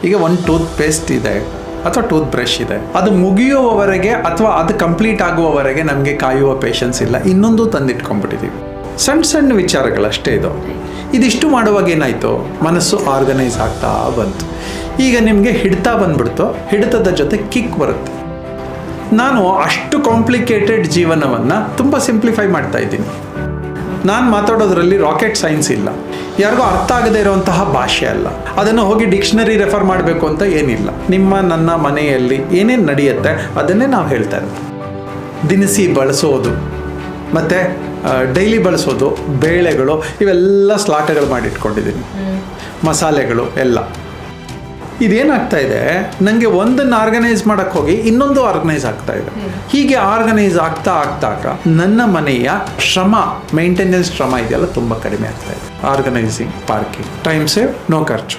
ಈಗ ಒಂದು tooth paste ಇದೆ ಅಥವಾ ಟೂತ್ ಬ್ರಷ್ ಇದೆ, ಅದು ಮುಗಿಯುವವರೆಗೆ ಅಥವಾ ಅದು ಕಂಪ್ಲೀಟ್ ಆಗುವವರೆಗೆ ನಮಗೆ ಕಾಯುವ ಪೇಷನ್ಸ್ ಇಲ್ಲ. ಇನ್ನೊಂದು ತಂದಿಟ್ಕೊಂಡ್ಬಿಟ್ಟಿದ್ದೀವಿ. ಸಣ್ಣ ಸಣ್ಣ ವಿಚಾರಗಳಷ್ಟೇ ಇದು. ಇದಿಷ್ಟು ಮಾಡುವಾಗ ಏನಾಯಿತು, ಮನಸ್ಸು ಆರ್ಗನೈಸ್ ಆಗ್ತಾ ಬಂತು. ಈಗ ನಿಮಗೆ ಹಿಡಿತ ಬಂದ್ಬಿಡ್ತು, ಹಿಡಿತದ ಜೊತೆ ಕಿಕ್ ಬರುತ್ತೆ. ನಾನು ಅಷ್ಟು ಕಾಂಪ್ಲಿಕೇಟೆಡ್ ಜೀವನವನ್ನು ತುಂಬ ಸಿಂಪ್ಲಿಫೈ ಮಾಡ್ತಾ ಇದ್ದೀನಿ. ನಾನು ಮಾತಾಡೋದ್ರಲ್ಲಿ ರಾಕೆಟ್ ಸೈನ್ಸ್ ಇಲ್ಲ, ಯಾರಿಗೂ ಅರ್ಥ ಆಗದೇ ಇರುವಂತಹ ಭಾಷೆ ಅಲ್ಲ, ಅದನ್ನು ಹೋಗಿ ಡಿಕ್ಷನರಿ ರೆಫರ್ ಮಾಡಬೇಕು ಅಂತ ಏನಿಲ್ಲ. ನಿಮ್ಮ ನನ್ನ ಮನೆಯಲ್ಲಿ ಏನೇನು ನಡೆಯುತ್ತೆ ಅದನ್ನೇ ನಾವು ಹೇಳ್ತಾ ಇರೋದು. ದಿನಸಿ ಬಳಸೋದು ಮತ್ತು ಡೈಲಿ ಬಳಸೋದು, ಬೇಳೆಗಳು ಇವೆಲ್ಲ ಸ್ಲಾಟಗಳು ಮಾಡಿಟ್ಕೊಂಡಿದ್ದೀನಿ, ಮಸಾಲೆಗಳು ಎಲ್ಲ. ಇದೇನಾಗ್ತಾ ಇದೆ, ನನಗೆ ಒಂದನ್ನು ಆರ್ಗನೈಸ್ ಮಾಡೋಕ್ಕೆ ಹೋಗಿ ಇನ್ನೊಂದು ಆರ್ಗನೈಸ್ ಆಗ್ತಾ ಇದೆ. ಹೀಗೆ ಆರ್ಗನೈಸ್ ಆಗ್ತಾ ನನ್ನ ಮನೆಯ ಶ್ರಮ, ಮೇಂಟೆನೆನ್ಸ್ ಶ್ರಮ ಇದೆಯಲ್ಲ ತುಂಬ ಕಡಿಮೆ ಆಗ್ತಾ ಇದೆ. Organizing, parking, time save, no ಖರ್ಚು.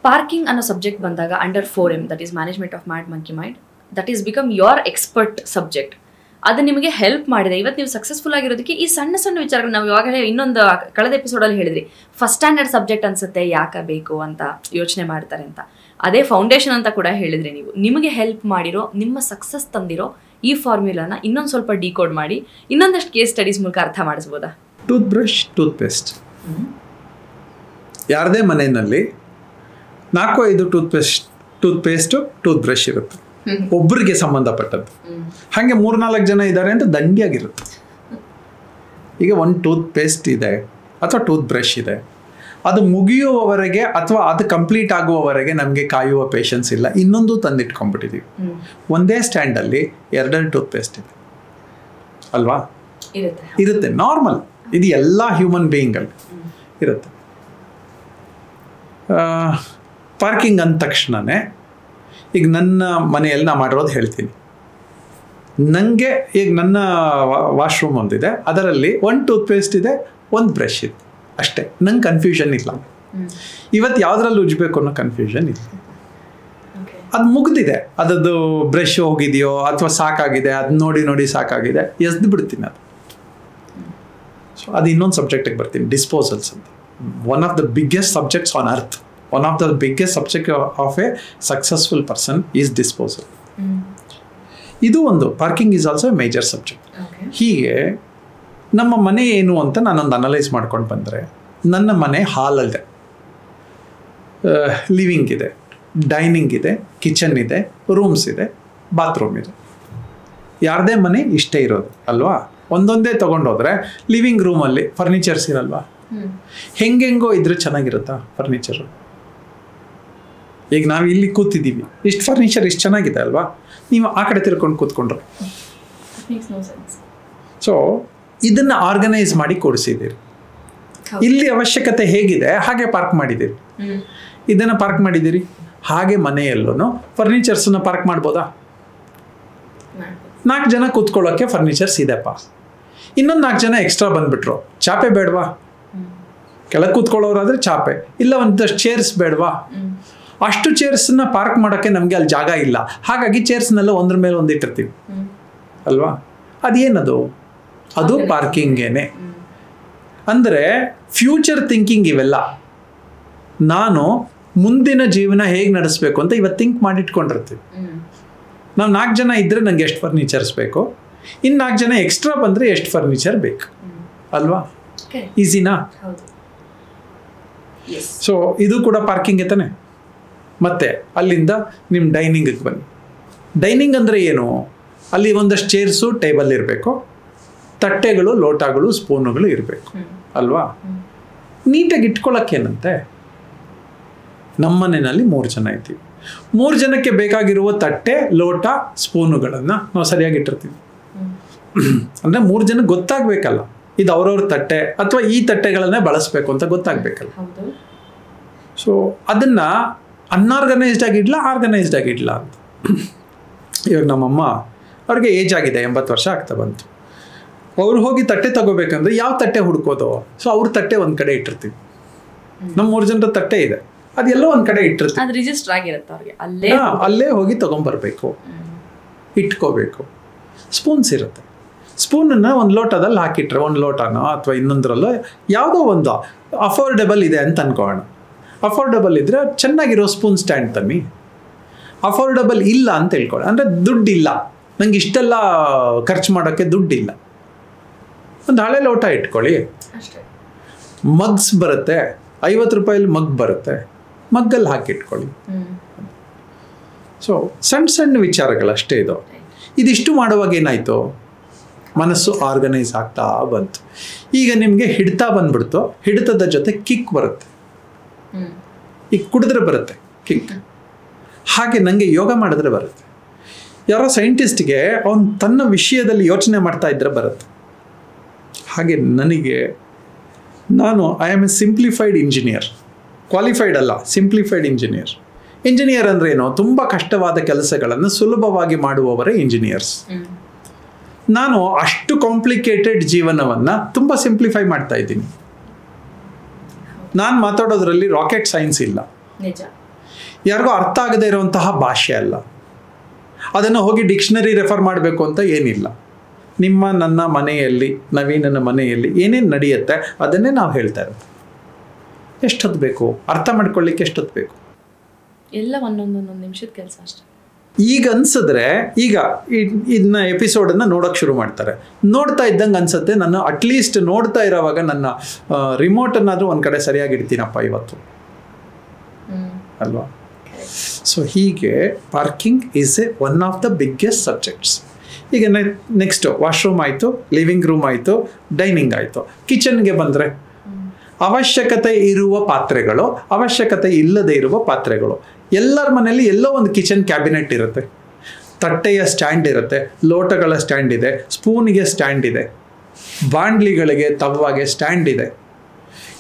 ಪಾರ್ಕಿಂಗ್ ಅನ್ನೋ ಸಬ್ಜೆಕ್ಟ್ ಬಂದಾಗ under 4M, that is management of mad monkey mind, that is become your expert subject. ಅದು ನಿಮಗೆ ಹೆಲ್ಪ್ ಮಾಡಿದೆ. ಇವತ್ತು ನೀವು ಸಕ್ಸಸ್ಫುಲ್ ಆಗಿರೋದಕ್ಕೆ ಈ ಸಣ್ಣ ಸಣ್ಣ ವಿಚಾರಗಳು ನಾವು ಇವಾಗಲೇ ಇನ್ನೊಂದು ಕಳೆದ ಎಪಿಸೋಡಲ್ಲಿ ಹೇಳಿದ್ರಿ, ಫಸ್ಟ್ ಸ್ಟ್ಯಾಂಡರ್ಡ್ ಸಬ್ಜೆಕ್ಟ್ ಅನ್ಸುತ್ತೆ, ಯಾಕೆ ಬೇಕು ಅಂತ ಯೋಚನೆ ಮಾಡ್ತಾರೆ ಅಂತ. ಅದೇ ಫೌಂಡೇಶನ್ ಅಂತ ಕೂಡ ಹೇಳಿದ್ರಿ ನೀವು. ನಿಮಗೆ ಹೆಲ್ಪ್ ಮಾಡಿರೋ, ನಿಮ್ಮ ಸಕ್ಸಸ್ ತಂದಿರೋ ಈ ಫಾರ್ಮ್ಯುಲಾನ ಇನ್ನೊಂದು ಸ್ವಲ್ಪ ಡಿಕೋಡ್ ಮಾಡಿ ಇನ್ನೊಂದಷ್ಟು ಕೇಸ್ ಸ್ಟಡೀಸ್ ಮೂಲಕ ಅರ್ಥ ಮಾಡಿಸ್ಬೋದಾ? Toothbrush, toothpaste. ಯಾರದೇ ಮನೆಯಲ್ಲಿ 4-5 ಟೂತ್ ಪೇಸ್ಟು, ಟೂತ್ ಬ್ರಷ್ ಇರುತ್ತೆ, ಒಬ್ಬರಿಗೆ ಸಂಬಂಧಪಟ್ಟದ್ದು. ಹಾಗೆ 3-4 ಜನ ಇದ್ದಾರೆ ಅಂತ ದಂಡಿಯಾಗಿರುತ್ತೆ. ಈಗ ಒಂದು ಟೂತ್ ಪೇಸ್ಟ್ ಇದೆ ಅಥವಾ ಟೂತ್ ಬ್ರಷ್ ಇದೆ, ಅದು ಮುಗಿಯುವವರೆಗೆ ಅಥವಾ ಅದು ಕಂಪ್ಲೀಟ್ ಆಗುವವರೆಗೆ ನಮಗೆ ಕಾಯುವ ಪೇಷನ್ಸ್ ಇಲ್ಲ. ಇನ್ನೊಂದು ತಂದಿಟ್ಕೊಂಡ್ಬಿಟ್ಟಿದ್ದೀವಿ. ಒಂದೇ ಸ್ಟ್ಯಾಂಡಲ್ಲಿ 2 ಟೂತ್ ಪೇಸ್ಟ್ ಇದೆ ಅಲ್ವಾ? ಇರುತ್ತೆ, ನಾರ್ಮಲ್. ಇದು ಎಲ್ಲ ಹ್ಯೂಮನ್ ಬೀಯಿಂಗಲ್ಲಿ ಇರುತ್ತೆ. ಪಾರ್ಕಿಂಗ್ ಅಂದ ತಕ್ಷಣವೇ ಈಗ ನನ್ನ ಮನೆಯಲ್ಲಿ ನಾ ಮಾಡಿರೋದು ಹೇಳ್ತೀನಿ. ನನಗೆ ಈಗ ನನ್ನ ವಾಶ್ರೂಮ್ ಒಂದಿದೆ, ಅದರಲ್ಲಿ 1 ಟೂತ್ ಪೇಸ್ಟ್ ಇದೆ, 1 ಬ್ರಷ್ ಇದೆ ಅಷ್ಟೇ. ನಂಗೆ ಕನ್ಫ್ಯೂಷನ್ ಇಲ್ಲ. ಇವತ್ತು ಯಾವುದ್ರಲ್ಲಿ ಉಜ್ಬೇಕು ಅನ್ನೋ ಕನ್ಫ್ಯೂಷನ್ ಇಲ್ಲ. ಅದು ಮುಗಿದಿದೆ, ಅದದ್ದು ಬ್ರಷ್ ಹೋಗಿದೆಯೋ ಅಥವಾ ಸಾಕಾಗಿದೆ, ಅದು ನೋಡಿ ಸಾಕಾಗಿದೆ, ಎಸ್ದು ಬಿಡ್ತೀನಿ ಅದು. ಸೊ ಅದು ಇನ್ನೊಂದು ಸಬ್ಜೆಕ್ಟಿಗೆ ಬರ್ತೀನಿ, ಡಿಸ್ಪೋಸಲ್ಸ್ ಅಂತ. One of the biggest subjects on earth. One of the biggest subject of a successful person is disposal. ಇದು ಒಂದು. Parking is also A major subject. ಹೀಗೆ ನಮ್ಮ ಮನೆ ಏನು ಅಂತ ನಾನೊಂದು ಅನಲೈಸ್ ಮಾಡ್ಕೊಂಡು ಬಂದರೆ, ನನ್ನ ಮನೆ ಹಾಲಲ್ಲಿದೆ, ಲಿವಿಂಗ್ ಇದೆ, ಡೈನಿಂಗ್ ಇದೆ, ಕಿಚನ್ ಇದೆ, ರೂಮ್ಸ್ ಇದೆ, ಬಾತ್ರೂಮ್ ಇದೆ. ಯಾರದೇ ಮನೆ ಇಷ್ಟೇ ಇರೋದು ಅಲ್ವಾ? ಒಂದೊಂದೇ ತೊಗೊಂಡೋದ್ರೆ ಲಿವಿಂಗ್ ರೂಮಲ್ಲಿ ಫರ್ನಿಚರ್ಸ್ ಇರಲ್ವಾ? ಹೆಂಗೆಂಗೋ ಇದ್ರೆ ಚೆನ್ನಾಗಿರುತ್ತಾ ಫರ್ನಿಚರು? ಈಗ ನಾವು ಇಲ್ಲಿ ಕೂತಿದ್ದೀವಿ, ಇಷ್ಟು ಫರ್ನಿಚರ್ ಇಷ್ಟು ಚೆನ್ನಾಗಿದೆ ಅಲ್ವಾ? ನೀವು ಆ ಕಡೆ ತಿರ್ಕೊಂಡು ಕೂತ್ಕೊಂಡ್ರು. ಸೊ ಇದನ್ನು ಆರ್ಗನೈಸ್ ಮಾಡಿ ಕೊಡಿಸಿದ್ದೀರಿ. ಇಲ್ಲಿ ಅವಶ್ಯಕತೆ ಹೇಗಿದೆ ಹಾಗೆ ಪಾರ್ಕ್ ಮಾಡಿದ್ದೀರಿ. ಇದನ್ನು ಪಾರ್ಕ್ ಮಾಡಿದ್ದೀರಿ. ಹಾಗೆ ಮನೆಯಲ್ಲೂ ಫರ್ನಿಚರ್ಸನ್ನು ಪಾರ್ಕ್ ಮಾಡ್ಬೋದಾ? 4 ಜನ ಕೂತ್ಕೊಳ್ಳೋಕ್ಕೆ ಫರ್ನಿಚರ್ಸ್ ಇದೆಪ್ಪ, ಇನ್ನೊಂದು 4 ಜನ ಎಕ್ಸ್ಟ್ರಾ ಬಂದುಬಿಟ್ರು, ಚಾಪೆ ಬೇಡವಾ? ಕೆಳಗೆ ಕೂತ್ಕೊಳ್ಳೋರಾದರೆ ಚಾಪೆ ಇಲ್ಲ, ಒಂದಷ್ಟು ಚೇರ್ಸ್ ಬೇಡವಾ? ಅಷ್ಟು ಚೇರ್ಸನ್ನ ಪಾರ್ಕ್ ಮಾಡೋಕ್ಕೆ ನಮಗೆ ಅಲ್ಲಿ ಜಾಗ ಇಲ್ಲ. ಹಾಗಾಗಿ ಚೇರ್ಸ್ನೆಲ್ಲ ಒಂದ್ರ ಮೇಲೆ ಒಂದು ಇಟ್ಟಿರ್ತೀವಿ ಅಲ್ವಾ? ಅದೇನದು? ಅದು ಪಾರ್ಕಿಂಗೇನೆ. ಅಂದರೆ ಫ್ಯೂಚರ್ ಥಿಂಕಿಂಗ್ ಇವೆಲ್ಲ. ನಾನು ಮುಂದಿನ ಜೀವನ ಹೇಗೆ ನಡೆಸಬೇಕು ಅಂತ ಇವತ್ತು ಥಿಂಕ್ ಮಾಡಿಟ್ಕೊಂಡಿರ್ತೀವಿ. ನಾವು 4 ಜನ ಇದ್ದರೆ ನನಗೆ ಎಷ್ಟು ಫರ್ನಿಚರ್ಸ್ ಬೇಕು, ಇನ್ನು 4 ಜನ ಎಕ್ಸ್ಟ್ರಾ ಬಂದರೆ ಎಷ್ಟು ಫರ್ನಿಚರ್ ಬೇಕು ಅಲ್ವಾ? ಈಸಿನಾ? ಸೊ ಇದು ಕೂಡ ಪಾರ್ಕಿಂಗ್ ತಾನೆ. ಮತ್ತು ಅಲ್ಲಿಂದ ನಿಮ್ಮ ಡೈನಿಂಗಿಗೆ ಬನ್ನಿ. ಡೈನಿಂಗ್ ಅಂದರೆ ಏನು? ಅಲ್ಲಿ ಒಂದಷ್ಟು ಚೇರ್ಸು, ಟೇಬಲ್ ಇರಬೇಕು, ತಟ್ಟೆಗಳು, ಲೋಟಗಳು, ಸ್ಪೂನುಗಳು ಇರಬೇಕು ಅಲ್ವಾ? ನೀಟಾಗಿ ಇಟ್ಕೊಳ್ಳೋಕ್ಕೇನಂತೆ. ನಮ್ಮ ಮನೆಯಲ್ಲಿ 3 ಜನ ಇದ್ದೀವಿ. 3 ಜನಕ್ಕೆ ಬೇಕಾಗಿರುವ ತಟ್ಟೆ, ಲೋಟ, ಸ್ಪೂನುಗಳನ್ನು ನಾವು ಸರಿಯಾಗಿ ಇಟ್ಟಿರ್ತೀವಿ. ಅಂದರೆ 3 ಜನಕ್ಕೆ ಗೊತ್ತಾಗಬೇಕಲ್ಲ, ಇದು ಅವ್ರವ್ರ ತಟ್ಟೆ ಅಥವಾ ಈ ತಟ್ಟೆಗಳನ್ನೇ ಬಳಸಬೇಕು ಅಂತ ಗೊತ್ತಾಗಬೇಕಲ್ಲ. ಸೊ ಅದನ್ನು ಅನ್ಆರ್ಗನೈಸ್ಡ್ ಆಗಿಡ್ಲಾ, ಆರ್ಗನೈಸ್ಡ್ ಆಗಿಡ್ಲಾ ಅಂತ. ಇವಾಗ ನಮ್ಮಮ್ಮ ಅವ್ರಿಗೆ ಏಜ್ ಆಗಿದೆ, 80 ವರ್ಷ ಆಗ್ತಾ ಬಂತು. ಅವ್ರು ಹೋಗಿ ತಟ್ಟೆ ತಗೋಬೇಕಂದ್ರೆ ಯಾವ ತಟ್ಟೆ ಹುಡ್ಕೋದು? ಸೊ ಅವ್ರ ತಟ್ಟೆ ಒಂದು ಕಡೆ ಇಟ್ಟಿರ್ತೀವಿ. ನಮ್ಮ 3 ಜನರ ತಟ್ಟೆ ಇದೆ, ಅದೆಲ್ಲೋ ಒಂದು ಕಡೆ ಇಟ್ಟಿರ್ತೀವಿ. ರಿಜಿಸ್ಟರ್ ಆಗಿರುತ್ತೆ ಅವ್ರಿಗೆ, ಅಲ್ಲೇ ಹೋಗಿ ತಗೊಂಡ್ಬರ್ಬೇಕು. ಇಟ್ಕೋಬೇಕು. ಸ್ಪೂನ್ಸ್ ಇರುತ್ತೆ, ಸ್ಪೂನನ್ನು ಒಂದು ಲೋಟದಲ್ಲಿ ಹಾಕಿಟ್ರೆ, ಒಂದು ಲೋಟನೋ ಅಥವಾ ಇನ್ನೊಂದರಲ್ಲೋ ಯಾವುದೋ ಒಂದು ಅಫೋರ್ಡೆಬಲ್ ಇದೆ ಅಂತ ಅನ್ಕೋಣ. ಅಫೋರ್ಡೆಬಲ್ ಇದ್ದರೆ ಚೆನ್ನಾಗಿರೋ ಸ್ಪೂನ್ ಸ್ಟ್ಯಾಂಡ್ ತನ್ನಿ. ಅಫೋರ್ಡೆಬಲ್ ಇಲ್ಲ ಅಂತ ಹೇಳ್ಕೊಳ್ಳಿ, ಅಂದರೆ ದುಡ್ಡಿಲ್ಲ, ನಂಗೆ ಇಷ್ಟೆಲ್ಲ ಖರ್ಚು ಮಾಡೋಕ್ಕೆ ದುಡ್ಡಿಲ್ಲ, ಒಂದು ಹಳೆ ಲೋಟ ಇಟ್ಕೊಳ್ಳಿ. ಮಗ್ಸ್ ಬರುತ್ತೆ, 50 ರೂಪಾಯಲ್ಲಿ ಮಗ್ ಬರುತ್ತೆ, ಮಗ್ಗಲ್ಲಿ ಹಾಕಿಟ್ಕೊಳ್ಳಿ. ಸೊ ಸಣ್ಣ ಸಣ್ಣ ವಿಚಾರಗಳಷ್ಟೇ ಇದು. ಇದಿಷ್ಟು ಮಾಡುವಾಗ ಏನಾಯಿತು, ಮನಸ್ಸು ಆರ್ಗನೈಸ್ ಆಗ್ತಾ ಬಂತು. ಈಗ ನಿಮಗೆ ಹಿಡಿತ ಬಂದ್ಬಿಡ್ತು, ಹಿಡಿತದ ಜೊತೆ ಕಿಕ್ ಬರುತ್ತೆ. ಈಗ ಕುಡಿದ್ರೆ ಬರುತ್ತೆ ಕಿಕ್, ಹಾಗೆ ನನಗೆ ಯೋಗ ಮಾಡಿದ್ರೆ ಬರುತ್ತೆ. ಯಾರೋ ಸೈಂಟಿಸ್ಟ್ಗೆ ಅವನು ತನ್ನ ವಿಷಯದಲ್ಲಿ ಯೋಚನೆ ಮಾಡ್ತಾ ಇದ್ರೆ ಬರುತ್ತೆ. ಹಾಗೆ ನನಗೆ, I am A simplified engineer, qualified ಅಲ್ಲ, ಸಿಂಪ್ಲಿಫೈಡ್ ಇಂಜಿನಿಯರ್. ಇಂಜಿನಿಯರ್ ಅಂದ್ರೆ ಏನು, ತುಂಬ ಕಷ್ಟವಾದ ಕೆಲಸಗಳನ್ನು ಸುಲಭವಾಗಿ ಮಾಡುವವರೇ ಇಂಜಿನಿಯರ್ಸ್. ನಾನು ಅಷ್ಟು ಕಾಂಪ್ಲಿಕೇಟೆಡ್ ಜೀವನವನ್ನು ತುಂಬ ಸಿಂಪ್ಲಿಫೈ ಮಾಡ್ತಾ ಇದ್ದೀನಿ. ನಾನು ಮಾತಾಡೋದ್ರಲ್ಲಿ ರಾಕೆಟ್ ಸೈನ್ಸ್ ಇಲ್ಲ, ಯಾರಿಗೂ ಅರ್ಥ ಆಗದೇ ಇರುವಂತಹ ಭಾಷೆ ಅಲ್ಲ, ಅದನ್ನು ಹೋಗಿ ಡಿಕ್ಷನರಿ ರೆಫರ್ ಮಾಡಬೇಕು ಅಂತ ಏನಿಲ್ಲ. ನಿಮ್ಮ ನನ್ನ ಮನೆಯಲ್ಲಿ, ನವೀನನ ಮನೆಯಲ್ಲಿ ಏನೇನು ನಡೆಯುತ್ತೆ ಅದನ್ನೇ ನಾವು ಹೇಳ್ತಾ ಇರೋದು. ಎಷ್ಟೊತ್ತು ಬೇಕು ಅರ್ಥ ಮಾಡ್ಕೊಳ್ಳಿಕ್ಕೆ, ಎಷ್ಟೊತ್ತು ಬೇಕು, ಎಲ್ಲ ಒಂದೊಂದು ನಿಮಿಷದ ಕೆಲಸ ಅಷ್ಟೇ. ಈಗ ಅನ್ಸಿದ್ರೆ, ಈಗ ಇದನ್ನ ಎಪಿಸೋಡನ್ನು ನೋಡೋಕೆ ಶುರು ಮಾಡ್ತಾರೆ, ನೋಡ್ತಾ ಇದ್ದಂಗೆ ಅನ್ಸುತ್ತೆ ನಾನು ಅಟ್ಲೀಸ್ಟ್ ನೋಡ್ತಾ ಇರೋವಾಗ ನನ್ನ ರಿಮೋಟನ್ನಾದರೂ ಒಂದು ಕಡೆ ಸರಿಯಾಗಿ ಇಡ್ತೀನಪ್ಪ ಇವತ್ತು, ಅಲ್ವಾ? ಸೊ ಹೀಗೆ parking is one of the biggest subjects. ಈಗ ನೆಕ್ಸ್ಟು ವಾಶ್ರೂಮ್ ಆಯಿತು, ಲಿವಿಂಗ್ ರೂಮ್ ಆಯಿತು, ಡೈನಿಂಗ್ ಆಯಿತು. ಕಿಚನ್ಗೆ ಬಂದರೆ ಅವಶ್ಯಕತೆ ಇರುವ ಪಾತ್ರೆಗಳು, ಅವಶ್ಯಕತೆ ಇಲ್ಲದೆ ಇರುವ ಪಾತ್ರೆಗಳು. ಎಲ್ಲರ ಮನೆಯಲ್ಲಿ ಎಲ್ಲೋ ಒಂದು ಕಿಚನ್ ಕ್ಯಾಬಿನೆಟ್ ಇರುತ್ತೆ, ತಟ್ಟೆಯ ಸ್ಟ್ಯಾಂಡ್ ಇರುತ್ತೆ, ಲೋಟಗಳ ಸ್ಟ್ಯಾಂಡ್ ಇದೆ, ಸ್ಪೂನಿಗೆ ಸ್ಟ್ಯಾಂಡ್ ಇದೆ, ಬಾಂಡ್ಲಿಗಳಿಗೆ ತವಾಗೆ ಸ್ಟ್ಯಾಂಡ್ ಇದೆ,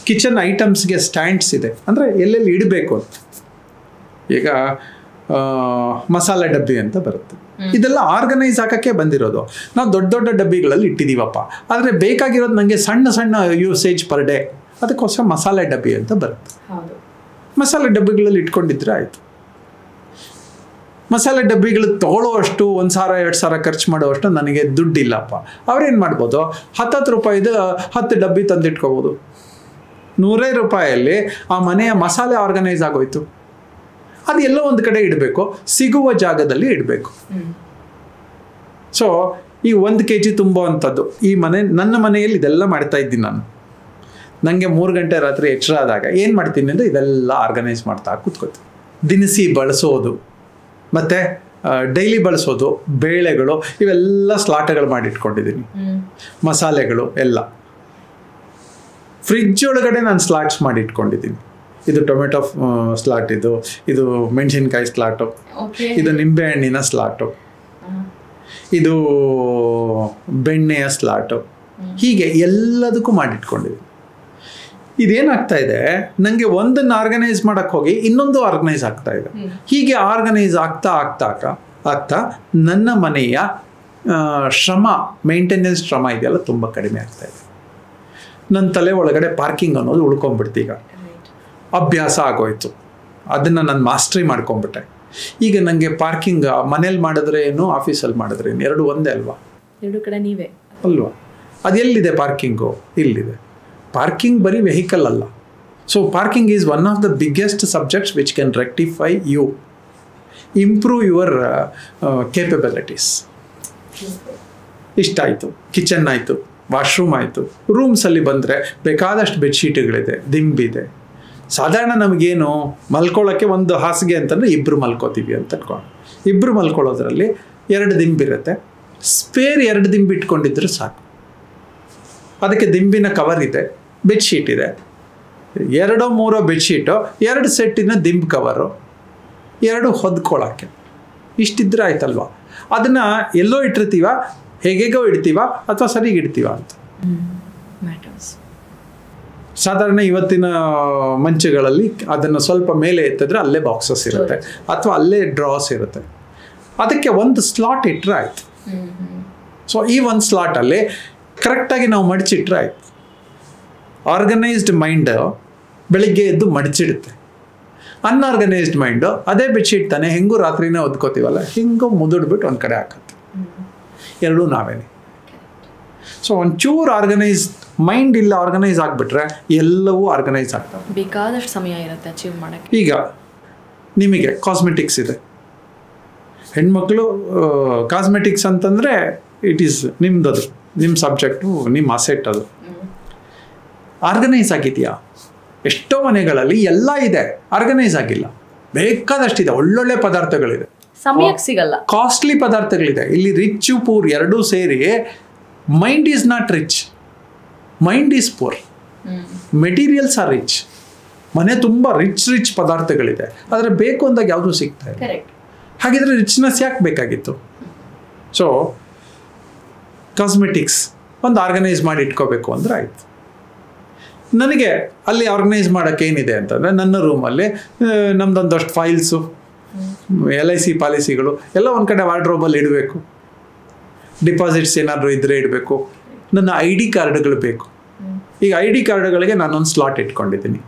ಕಿಚನ್ ಐಟಮ್ಸ್ಗೆ ಸ್ಟ್ಯಾಂಡ್ಸ್ ಇದೆ, ಅಂದರೆ ಎಲ್ಲೆಲ್ಲಿ ಇಡಬೇಕು ಅಂತ. ಈಗ ಮಸಾಲೆ ಡಬ್ಬಿ ಅಂತ ಬರುತ್ತೆ, ಇದೆಲ್ಲ ಆರ್ಗನೈಸ್ ಹಾಕೋಕ್ಕೆ ಬಂದಿರೋದು. ನಾವು ದೊಡ್ಡ ದೊಡ್ಡ ಡಬ್ಬಿಗಳಲ್ಲಿ ಇಟ್ಟಿದ್ದೀವಪ್ಪ, ಆದರೆ ಬೇಕಾಗಿರೋದು ನನಗೆ ಸಣ್ಣ ಸಣ್ಣ ಯೂಸೇಜ್ ಪರ್ ಡೇ, ಅದಕ್ಕೋಸ್ಕರ ಮಸಾಲೆ ಡಬ್ಬಿ ಅಂತ ಬರುತ್ತೆ. ಮಸಾಲೆ ಡಬ್ಬಿಗಳಲ್ಲಿ ಇಟ್ಕೊಂಡಿದ್ರೆ ಆಯಿತು. ಮಸಾಲೆ ಡಬ್ಬಿಗಳು ತೊಗೊಳ್ಳೋವಷ್ಟು 1,000-2,000 ಖರ್ಚು ಮಾಡೋವಷ್ಟು ನನಗೆ ದುಡ್ಡಿಲ್ಲಪ್ಪ. ಅವ್ರೇನು ಮಾಡ್ಬೋದು, 10 ರೂಪಾಯಿದು 10 ಡಬ್ಬಿ ತಂದಿಟ್ಕೋಬೋದು. 100 ರೂಪಾಯಲ್ಲಿ ಆ ಮನೆಯ ಮಸಾಲೆ ಆರ್ಗನೈಸ್ ಆಗೋಯ್ತು. ಅದು ಎಲ್ಲೋ ಒಂದು ಕಡೆ ಇಡಬೇಕು, ಸಿಗುವ ಜಾಗದಲ್ಲಿ ಇಡಬೇಕು. ಸೊ ಈ 1 kg ತುಂಬುವಂಥದ್ದು, ಈ ನನ್ನ ಮನೆಯಲ್ಲಿ ಇದೆಲ್ಲ ಮಾಡ್ತಾ ಇದ್ದೀನಿ ನಾನು. ನನಗೆ 3 ಗಂಟೆ ರಾತ್ರಿ ಎಚ್ಚರ ಆದಾಗ ಏನು ಮಾಡ್ತೀನಿ ಅಂದರೆ ಇದೆಲ್ಲ ಆರ್ಗನೈಸ್ ಮಾಡ್ತಾ ಕೂತ್ಕೋತೀನಿ. ದಿನಸಿ ಬಳಸೋದು ಮತ್ತು ಡೈಲಿ ಬಳಸೋದು, ಬೇಳೆಗಳು ಇವೆಲ್ಲ ಸ್ಲಾಟ್ಗಳು ಮಾಡಿಟ್ಕೊಂಡಿದ್ದೀನಿ. ಮಸಾಲೆಗಳು ಎಲ್ಲ ಫ್ರಿಡ್ಜ್ ಒಳಗಡೆ ನಾನು ಸ್ಲಾಟ್ಸ್ ಮಾಡಿಟ್ಕೊಂಡಿದ್ದೀನಿ. ಇದು ಟೊಮೆಟೊ ಸ್ಲಾಟ್, ಇದು ಮೆಣಸಿನ್ಕಾಯಿ ಸ್ಲಾಟು, ಇದು ನಿಂಬೆಹಣ್ಣಿನ ಸ್ಲಾಟು, ಇದು ಬೆಣ್ಣೆಯ ಸ್ಲಾಟು, ಹೀಗೆ ಎಲ್ಲದಕ್ಕೂ ಮಾಡಿಟ್ಕೊಂಡಿದ್ದೀನಿ. ಇದೇನಾಗ್ತಾ ಇದೆ, ನನಗೆ ಒಂದನ್ನು ಆರ್ಗನೈಸ್ ಮಾಡೋಕ್ಕೆ ಹೋಗಿ ಇನ್ನೊಂದು ಆರ್ಗನೈಸ್ ಆಗ್ತಾ ಇದೆ. ಹೀಗೆ ಆರ್ಗನೈಸ್ ಆಗ್ತಾ ನನ್ನ ಮನೆಯ ಶ್ರಮ, ಮೇಂಟೆನೆನ್ಸ್ ಶ್ರಮ ಇದೆಯಲ್ಲ ತುಂಬ ಕಡಿಮೆ ಆಗ್ತಾ ಇದೆ. ನನ್ನ ತಲೆ ಒಳಗಡೆ ಪಾರ್ಕಿಂಗ್ ಅನ್ನೋದು ಉಳ್ಕೊಂಡ್ಬಿಡ್ತು. ಈಗ ಅಭ್ಯಾಸ ಆಗೋಯ್ತು, ಅದನ್ನು ನಾನು ಮಾಸ್ಟ್ರಿ ಮಾಡ್ಕೊಂಡ್ಬಿಟ್ಟೆ. ಈಗ ನನಗೆ ಪಾರ್ಕಿಂಗ್ ಮನೇಲಿ ಮಾಡಿದ್ರೆ ಏನು, ಆಫೀಸಲ್ಲಿ ಮಾಡಿದ್ರೆ ಏನು, ಎರಡು ಒಂದೇ ಅಲ್ವಾ? ಎರಡು ಕಡೆ ನೀವೇ ಅಲ್ವಾ? ಅದೆಲ್ಲಿದೆ ಪಾರ್ಕಿಂಗು? ಇಲ್ಲಿದೆ. ಪಾರ್ಕಿಂಗ್ ಬರೀ ವೆಹಿಕಲ್ ಅಲ್ಲ. So parking is one of the biggest subjects which can rectify you, improve your capabilities. ಇಷ್ಟಾಯಿತು, ಕಿಚನ್ ಆಯಿತು, ವಾಶ್ರೂಮ್ ಆಯಿತು. ರೂಮ್ಸಲ್ಲಿ ಬಂದರೆ ಬೇಕಾದಷ್ಟು ಬೆಡ್ಶೀಟ್ಗಳಿದೆ, ದಿಂಬಿದೆ. ಸಾಧಾರಣ ನಮಗೇನು ಮಲ್ಕೊಳ್ಳೋಕ್ಕೆ ಒಂದು ಹಾಸಿಗೆ ಅಂತಂದರೆ 2 ಮಲ್ಕೋತೀವಿ ಅಂತ ಅನ್ಕೊಂಡು, 2 ಮಲ್ಕೊಳ್ಳೋದ್ರಲ್ಲಿ 2 ದಿಂಬಿರುತ್ತೆ. ಸ್ಪೇರ್ 2 ದಿಂಬು ಇಟ್ಕೊಂಡಿದ್ರೆ ಸಾಕು. ಅದಕ್ಕೆ ದಿಂಬಿನ ಕವರ್ ಇದೆ, ಬೆಡ್ಶೀಟ್ ಇದೆ, 2-3 ಬೆಡ್ಶೀಟು, 2 ಸೆಟ್ಟಿನ ದಿಂಬು ಕವರು, 2 ಹೊದ್ಕೊಳ್ಳೋಕ್ಕೆ. ಇಷ್ಟಿದ್ರೆ ಆಯ್ತಲ್ವ? ಅದನ್ನು ಎಲ್ಲೋ ಇಟ್ಟಿರ್ತೀವ, ಹೇಗೇಗೋ ಇಡ್ತೀವ ಅಥವಾ ಸರಿಗೆ ಇಡ್ತೀವ ಅಂತ. ಸಾಧಾರಣ ಇವತ್ತಿನ ಮಂಚಗಳಲ್ಲಿ ಅದನ್ನು ಸ್ವಲ್ಪ ಮೇಲೆ ಎತ್ತಿದ್ರೆ ಅಲ್ಲೇ ಬಾಕ್ಸಸ್ ಇರುತ್ತೆ ಅಥವಾ ಅಲ್ಲೇ ಡ್ರಾಸ್ ಇರುತ್ತೆ. ಅದಕ್ಕೆ ಒಂದು ಸ್ಲಾಟ್ ಇಟ್ಟರೆ ಆಯ್ತು. ಸೊ ಈ ಒಂದು ಸ್ಲಾಟಲ್ಲಿ ಕರೆಕ್ಟಾಗಿ ನಾವು ಮಡಚಿಟ್ರೆ ಆಯ್ತು. ಆರ್ಗನೈಸ್ಡ್ ಮೈಂಡ್ ಬೆಳಿಗ್ಗೆ ಎದ್ದು ಮಡಚಿಡುತ್ತೆ. ಅನ್ಆರ್ಗನೈಸ್ಡ್ ಮೈಂಡು ಅದೇ ಬೆಡ್ಶೀಟ್ ತಾನೆ ಹೆಂಗೂ ರಾತ್ರಿನೇ ಒದ್ಕೋತೀವಲ್ಲ ಹಿಂಗೂ ಮುದುಡ್ಬಿಟ್ಟು ಒಂದು ಕಡೆ ಹಾಕತ್ತೆ. ಎರಡೂ ನಾವೇನೆ. ಸೊ ಒಂಚೂರು ಆರ್ಗನೈಸ್ ಮೈಂಡ್ ಇಲ್ಲ ಆರ್ಗನೈಸ್ ಆಗಿಬಿಟ್ರೆ ಎಲ್ಲವೂ ಆರ್ಗನೈಸ್ ಆಗ್ತವೆ. ಬೇಕಾದಷ್ಟು ಸಮಯ ಇರುತ್ತೆ ಅಚೀವ್ ಮಾಡೋಕ್ಕೆ. ಈಗ ನಿಮಗೆ ಕಾಸ್ಮೆಟಿಕ್ಸ್ ಇದೆ, ಹೆಣ್ಮಕ್ಳು ಕಾಸ್ಮೆಟಿಕ್ಸ್ ಅಂತಂದರೆ ಇಟ್ ಈಸ್ ನಿಮ್ದದು, ನಿಮ್ಮ ಸಬ್ಜೆಕ್ಟು, ನಿಮ್ಮ ಅಸೆಟ್ ಅದು. ಆರ್ಗನೈಸ್ ಆಗಿದೆಯಾ? ಎಷ್ಟೋ ಮನೆಗಳಲ್ಲಿ ಎಲ್ಲ ಇದೆ, ಆರ್ಗನೈಸ್ ಆಗಿಲ್ಲ. ಬೇಕಾದಷ್ಟಿದೆ, ಒಳ್ಳೊಳ್ಳೆ ಪದಾರ್ಥಗಳಿದೆ, ಸಮಯಕ್ಕೆ ಸಿಗಲ್ಲ, ಕಾಸ್ಟ್ಲಿ ಪದಾರ್ಥಗಳಿದೆ. ಇಲ್ಲಿ ರಿಚ್ ಪೂರ್ ಎರಡೂ ಸೇರಿ mind is not rich, mind is poor. Materials R rich. ಮನೆ ತುಂಬ ರಿಚ್ ಪದಾರ್ಥಗಳಿದೆ, ಆದರೆ ಬೇಕು ಅಂದಾಗ ಯಾವುದೂ ಸಿಗ್ತಾ ಇಲ್ಲ. ಹಾಗಿದ್ರೆ ರಿಚ್ನೆಸ್ ಯಾಕೆ ಬೇಕಾಗಿತ್ತು? ಸೊ ಕಾಸ್ಮೆಟಿಕ್ಸ್ ಒಂದು ಆರ್ಗನೈಸ್ ಮಾಡಿ ಇಟ್ಕೋಬೇಕು ಅಂದರೆ ಆಯಿತು. ನನಗೆ ಅಲ್ಲಿ ಆರ್ಗನೈಸ್ ಮಾಡೋಕ್ಕೆ ಏನಿದೆ ಅಂತಂದರೆ, ನನ್ನ ರೂಮಲ್ಲಿ ನಮ್ಮದೊಂದಷ್ಟು ಫೈಲ್ಸು, LIC ಪಾಲಿಸಿಗಳು ಎಲ್ಲ ಒಂದು ಕಡೆ ವಾರ್ಡ್ರೋಬಲ್ಲಿ ಇಡಬೇಕು. ಡಿಪಾಸಿಟ್ಸ್ ಏನಾದರೂ ಇದ್ದರೆ ಇಡಬೇಕು. ನನ್ನ ID ಕಾರ್ಡ್ಗಳು ಬೇಕು. ಈಗ ID ಕಾರ್ಡ್ಗಳಿಗೆ ನಾನೊಂದು ಸ್ಲಾಟ್ ಇಟ್ಕೊಂಡಿದ್ದೀನಿ.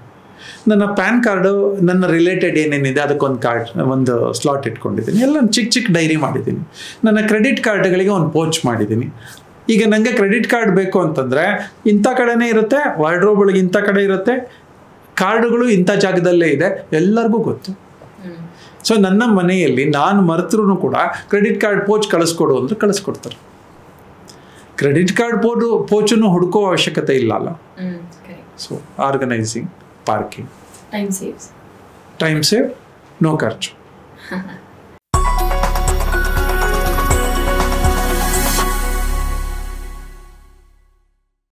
ನನ್ನ ಪ್ಯಾನ್ ಕಾರ್ಡು, ನನ್ನ ರಿಲೇಟೆಡ್ ಏನೇನಿದೆ ಅದಕ್ಕೊಂದು ಕಾರ್ಡ್, ಒಂದು ಸ್ಲಾಟ್ ಇಟ್ಕೊಂಡಿದ್ದೀನಿ. ಎಲ್ಲ ಚಿಕ್ಕ ಡೈರಿ ಮಾಡಿದ್ದೀನಿ. ನನ್ನ ಕ್ರೆಡಿಟ್ ಕಾರ್ಡ್ಗಳಿಗೆ ಒಂದು ಪೋಚ್ ಮಾಡಿದ್ದೀನಿ. ಈಗ ನನಗೆ ಕ್ರೆಡಿಟ್ ಕಾರ್ಡ್ ಬೇಕು ಅಂತಂದರೆ ಇಂಥ ಕಡೆನೇ ಇರುತ್ತೆ, ವಾರ್ಡ್ರೋಬ್ ಒಳಗೆ ಇಂಥ ಕಡೆ ಇರುತ್ತೆ, ಕಾರ್ಡುಗಳು ಇಂಥ ಜಾಗದಲ್ಲೇ ಇದೆ, ಎಲ್ಲರಿಗೂ ಗೊತ್ತು. ಸೊ ನನ್ನ ಮನೆಯಲ್ಲಿ ನಾನು ಮರೆತರೂ ಕೂಡ ಕ್ರೆಡಿಟ್ ಕಾರ್ಡ್ ಪೋಚ್ ಕಳಿಸ್ಕೊಡು ಅಂದರೆ ಕಳಿಸ್ಕೊಡ್ತಾರೆ. ಕ್ರೆಡಿಟ್ ಕಾರ್ಡ್ ಪೋಚನ್ನು ಹುಡುಕೋ ಅವಶ್ಯಕತೆ ಇಲ್ಲ ಅಲ್ಲ. So organizing, parking, time save, no ಖರ್ಚು.